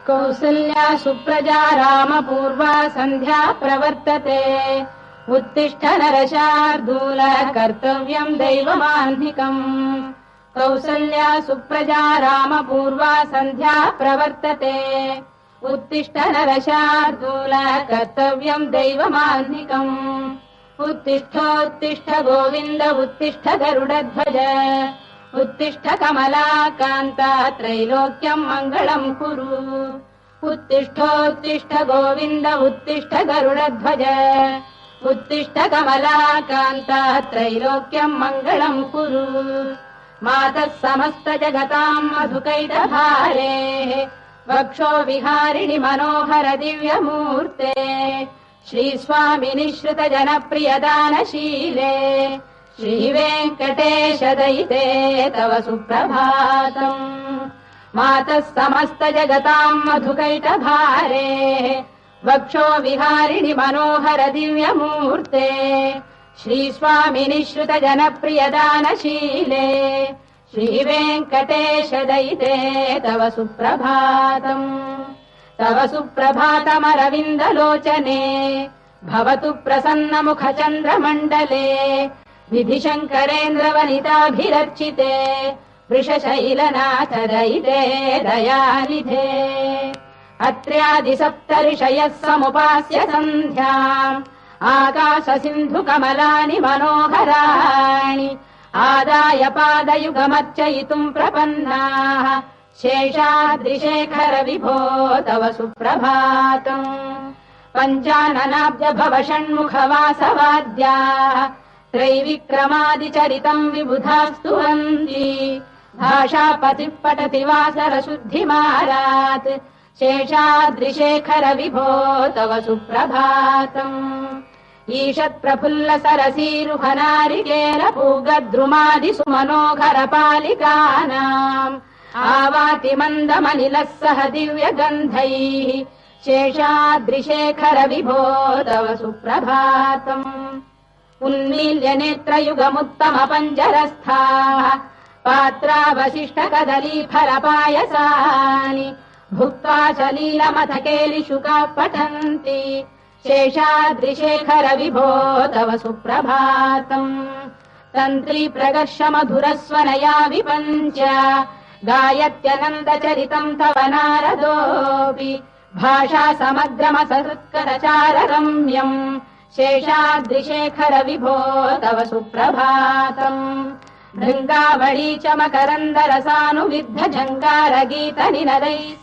कौसल्या सुप्रजा रामपूर्वा सन्ध्या प्रवर्तते। उत्तिष्ठ नरशार्दूल कर्तव्यम् दैवमाह्निकम्। कौसल्या सुप्रजा रामपूर्वा सन्ध्या प्रवर्तते। उत्तिष्ठ नरशार्दूल कर्तव्यम् दैवमाह्निकम्। उत्तिष्ठोत्तिष्ठ गोविन्द उत्तिष्ठ गरुडध्वज। उत्तिष्ठ कमलाकान्ता त्रैलोक्यम् मङ्गलम् कुरु। उत्तिष्ठोत्तिष्ठ गोविन्द उत्तिष्ठ गरुडध्वज। उत्तिष्ठ कमलाकान्ता त्रैलोक्यम् मङ्गलम् कुरु। मातः समस्त जगताम् मधुकैटभारेः वक्षो विहारिणि मनोहर दिव्यमूर्ते। श्रीस्वामिनि श्रुत जनप्रियदानशीले श्रीवेङ्कटेश दयिते तव सुप्रभातम्। मातः समस्त जगताम् मधुकैटभारेः वक्षो विहारिणि मनोहर दिव्यमूर्ते। श्रीस्वामिनि श्रुत जनप्रियदानशीले श्रीवेङ्कटेश दयिते तव सुप्रभातम्। तव सुप्रभातमरविन्दलोचने भवतु प्रसन्नमुख चन्द्रमण्डले। विधिशङ्करेन्द्रवनिताभिरर्चिते वृषशैलनाथ दयिते दयानिधे। अत्र्यादिसप्तऋषयः समुपास्य सन्ध्याम् आकाश सिन्धु कमलानि मनोहराणि। आदाय पादयुगमर्चयितुम् प्रपन्नाः शेषाद्रिशेखर विभो तव सुप्रभातम्। पञ्चाननाब्ज भव षण्मुखवासवाद्याः त्रैविक्रमादिचरितम् विबुधा स्तुवन्ति। भाषापतिः पठति वासरशुद्धिमारात् शेषाद्रिशेखर विभो तव सुप्रभातम्। ईषत्प्रफुल्ल सरसीरुहनारिकेल पूगद्रुमादि सुमनोहर पालिकानाम् आवाति मन्दमनिलः सह दिव्यगन्धैः शेषाद्रिशेखर विभो तव सुप्रभातम्। उन्मील्य नेत्रयुगमुत्तम पञ्जरस्थाः पात्रावशिष्ट कदलीफलपायसानि भुक्त्वा सलीलमथ केलिशुकाः पठन्ति शेषाद्रिशेखर विभो तव सुप्रभातम्। तन्त्री प्रगर्ष मधुरस्वनया विपञ्च गायत्यनन्दचरितम् तव नारदोऽपि भाषा समग्रमसहृत्करचार रम्यम् शेषाद्रिशेखर विभो तव सुप्रभातम्। भृङ्गावळी च मकरन्दरसानुविद्ध झङ्कार गीत निनदैः